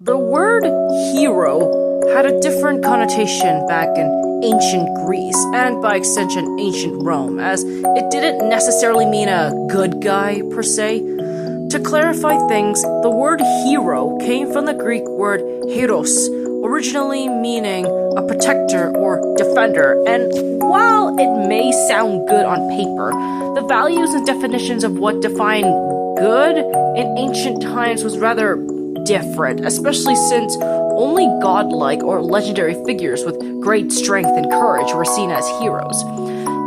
The word hero had a different connotation back in ancient Greece, and by extension ancient Rome, as it didn't necessarily mean a good guy per se. To clarify things, the word hero came from the Greek word heros, originally meaning a protector or defender, and while it may sound good on paper, the values and definitions of what defined good in ancient times was rather different, especially since only godlike or legendary figures with great strength and courage were seen as heroes.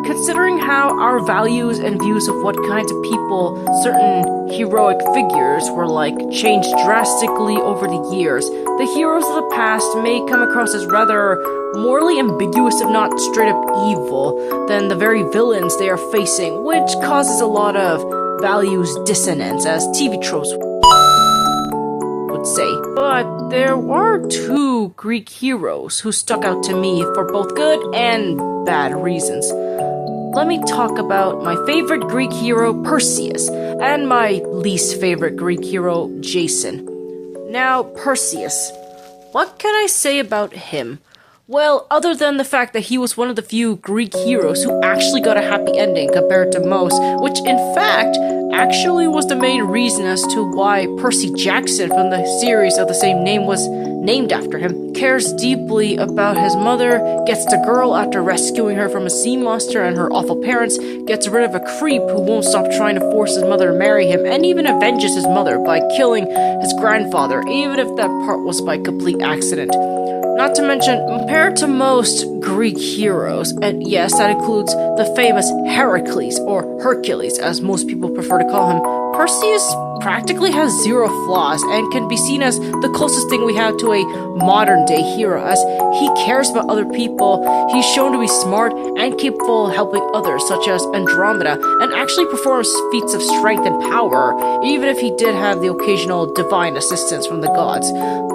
Considering how our values and views of what kinds of people certain heroic figures were like changed drastically over the years, the heroes of the past may come across as rather morally ambiguous, if not straight up evil, than the very villains they are facing, which causes a lot of values dissonance, as TV tropes would say. But there are two Greek heroes who stuck out to me for both good and bad reasons. Let me talk about my favorite Greek hero, Perseus, and my least favorite Greek hero, Jason. Now, Perseus. What can I say about him? Well, other than the fact that he was one of the few Greek heroes who actually got a happy ending compared to most, which in fact actually was the main reason as to why Percy Jackson from the series of the same name was named after him. Cares deeply about his mother, gets the girl after rescuing her from a sea monster and her awful parents, gets rid of a creep who won't stop trying to force his mother to marry him, and even avenges his mother by killing his grandfather, even if that part was by complete accident. Not to mention, compared to most Greek heroes, and yes, that includes the famous Heracles, or Hercules as most people prefer to call him, Perseus practically has zero flaws and can be seen as the closest thing we have to a modern day hero, as he cares about other people, he's shown to be smart and capable of helping others, such as Andromeda, and actually performs feats of strength and power, even if he did have the occasional divine assistance from the gods.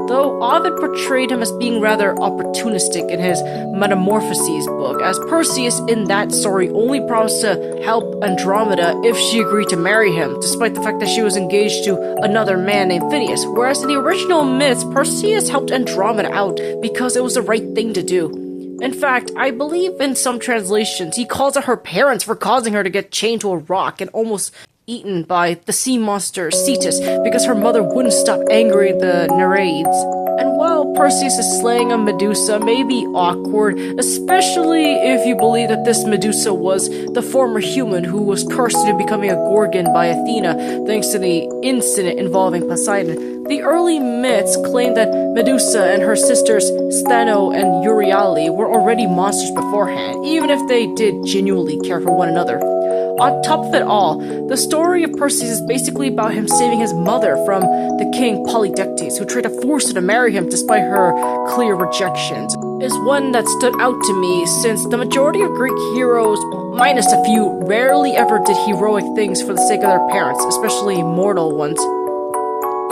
Though Ovid portrayed him as being rather opportunistic in his Metamorphoses book, as Perseus in that story only promised to help Andromeda if she agreed to marry him, despite the fact that she was engaged to another man named Phineas, whereas in the original myths, Perseus helped Andromeda out because it was the right thing to do. In fact, I believe in some translations, he calls out her parents for causing her to get chained to a rock and almost eaten by the sea monster Cetus because her mother wouldn't stop angering the Nereids. And while Perseus' slaying of Medusa may be awkward, especially if you believe that this Medusa was the former human who was cursed into becoming a Gorgon by Athena thanks to the incident involving Poseidon, the early myths claim that Medusa and her sisters Stheno and Euryale were already monsters beforehand, even if they did genuinely care for one another. On top of it all, the story of Perseus is basically about him saving his mother from the king Polydectes, who tried to force her to marry him despite her clear rejections, is one that stood out to me since the majority of Greek heroes, minus a few, rarely ever did heroic things for the sake of their parents, especially mortal ones.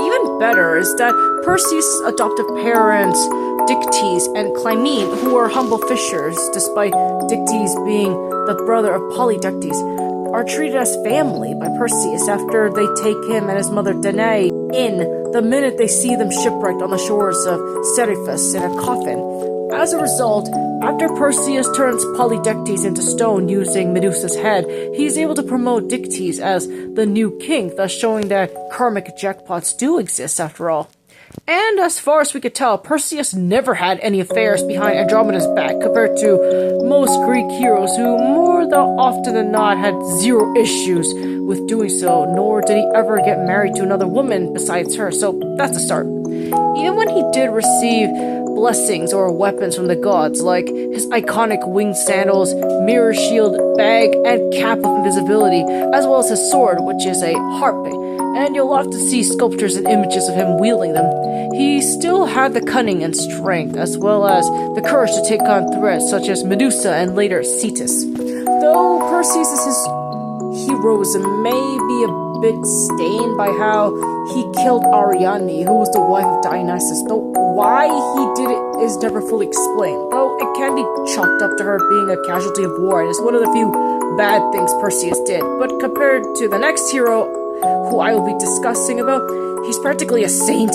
Even better is that Perseus' adoptive parents, Dictys and Clymene, who are humble fishers despite Dictys being the brother of Polydectes, are treated as family by Perseus after they take him and his mother Danae in the minute they see them shipwrecked on the shores of Seriphus in a coffin. As a result, after Perseus turns Polydectes into stone using Medusa's head, he is able to promote Dictys as the new king, thus showing that karmic jackpots do exist after all. And as far as we could tell, Perseus never had any affairs behind Andromeda's back compared to most Greek heroes who more often than not had zero issues with doing so, nor did he ever get married to another woman besides her, so that's a start. Even when he did receive blessings or weapons from the gods, like his iconic winged sandals, mirror shield, bag, and cap of invisibility, as well as his sword, which is a harp, and you'll have to see sculptures and images of him wielding them, he still had the cunning and strength, as well as the courage to take on threats such as Medusa and later Cetus. Though Perseus' heroism may be a bit stained by how he killed Ariadne, who was the wife of Dionysus, though why he did it is never fully explained, though it can be chalked up to her being a casualty of war and is one of the few bad things Perseus did. But compared to the next hero, who I will be discussing about, he's practically a saint.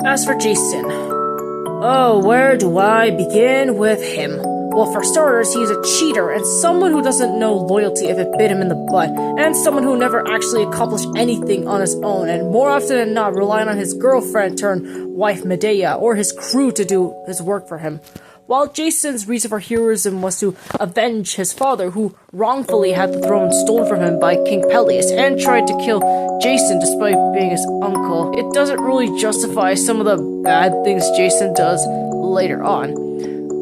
As for Jason, oh, where do I begin with him? Well, for starters, he's a cheater and someone who doesn't know loyalty if it bit him in the butt, and someone who never actually accomplished anything on his own, and more often than not relying on his girlfriend turned wife Medea or his crew to do his work for him. While Jason's reason for heroism was to avenge his father, who wrongfully had the throne stolen from him by King Peleus and tried to kill Jason despite being his uncle, it doesn't really justify some of the bad things Jason does later on.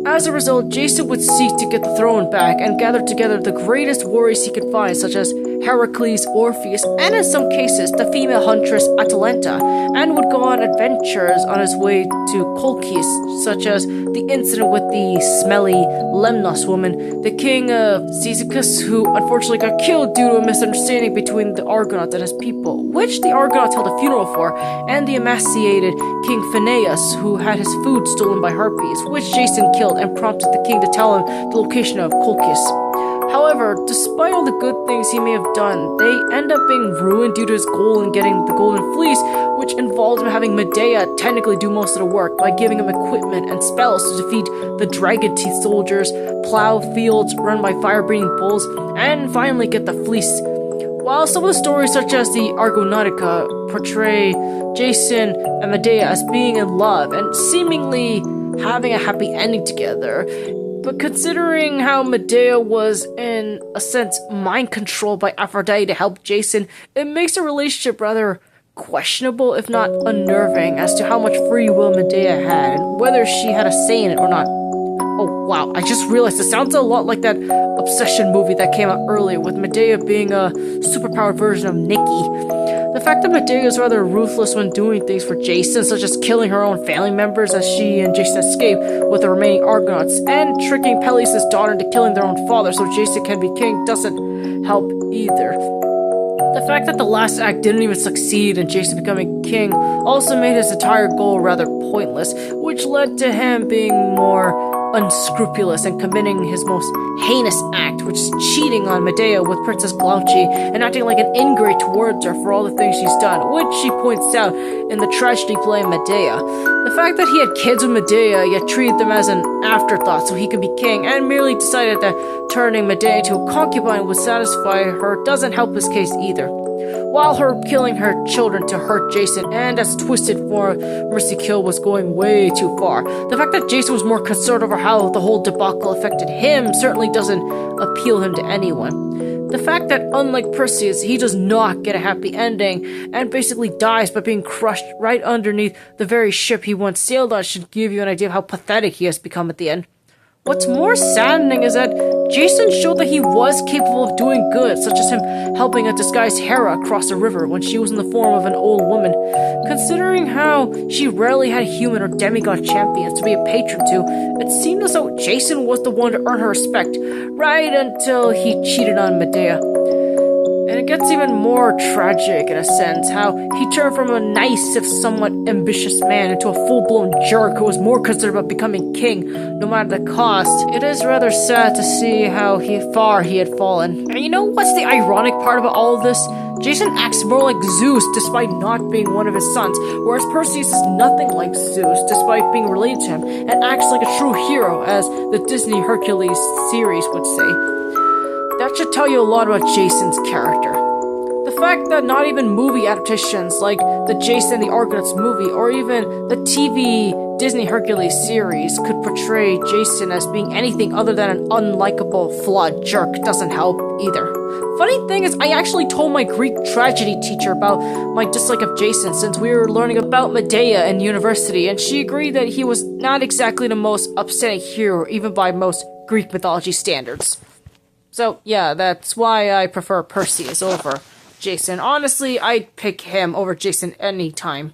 As a result, Jason would seek to get the throne back and gather together the greatest warriors he could find, such as Heracles, Orpheus, and in some cases, the female huntress Atalanta, and would go on adventures on his way to Colchis, such as the incident with the smelly Lemnos woman, the king of Cyzicus, who unfortunately got killed due to a misunderstanding between the Argonauts and his people, which the Argonauts held a funeral for, and the emaciated King Phineas, who had his food stolen by Harpies, which Jason killed and prompted the king to tell him the location of Colchis. However, despite all the good things he may have done, they end up being ruined due to his goal in getting the Golden Fleece, which involved him having Medea technically do most of the work by giving him equipment and spells to defeat the Dragon Teeth soldiers, plow fields run by fire-breathing bulls, and finally get the fleece. While some of the stories such as the Argonautica portray Jason and Medea as being in love and seemingly having a happy ending together, but considering how Medea was, in a sense, mind-controlled by Aphrodite to help Jason, it makes the relationship rather questionable, if not unnerving, as to how much free will Medea had, and whether she had a say in it or not. Oh wow, I just realized it sounds a lot like that Obsession movie that came out earlier, with Medea being a superpowered version of Nikki. The fact that Medea is rather ruthless when doing things for Jason, such as killing her own family members as she and Jason escape with the remaining Argonauts, and tricking Peleus' daughter into killing their own father so Jason can be king, doesn't help either. The fact that the last act didn't even succeed in Jason becoming king also made his entire goal rather pointless, which led to him being more unscrupulous and committing his most heinous act, which is cheating on Medea with Princess Glauce and acting like an ingrate towards her for all the things she's done, which she points out in the tragedy play Medea. The fact that he had kids with Medea, yet treated them as an afterthought so he could be king, and merely decided that turning Medea into a concubine would satisfy her, doesn't help his case either. While her killing her children to hurt Jason, and as twisted for Mercy Kill, was going way too far. The fact that Jason was more concerned over how the whole debacle affected him certainly doesn't appeal him to anyone. The fact that, unlike Perseus, he does not get a happy ending, and basically dies by being crushed right underneath the very ship he once sailed on, should give you an idea of how pathetic he has become at the end. What's more saddening is that Jason showed that he was capable of doing good, such as him helping a disguised Hera cross the river when she was in the form of an old woman. Considering how she rarely had human or demigod champions to be a patron to, it seemed as though Jason was the one to earn her respect, right until he cheated on Medea. And it gets even more tragic in a sense, how he turned from a nice, if somewhat ambitious man into a full-blown jerk who was more concerned about becoming king, no matter the cost. It is rather sad to see how far he had fallen. And you know what's the ironic part about all of this? Jason acts more like Zeus despite not being one of his sons, whereas Perseus is nothing like Zeus despite being related to him, and acts like a true hero, as the Disney Hercules series would say. That should tell you a lot about Jason's character. The fact that not even movie adaptations like the Jason and the Argonauts movie, or even the TV Disney Hercules series, could portray Jason as being anything other than an unlikable, flawed jerk doesn't help either. Funny thing is, I actually told my Greek tragedy teacher about my dislike of Jason since we were learning about Medea in university, and she agreed that he was not exactly the most upsetting hero, even by most Greek mythology standards. So, yeah, that's why I prefer Perseus over Jason. Honestly, I'd pick him over Jason any time.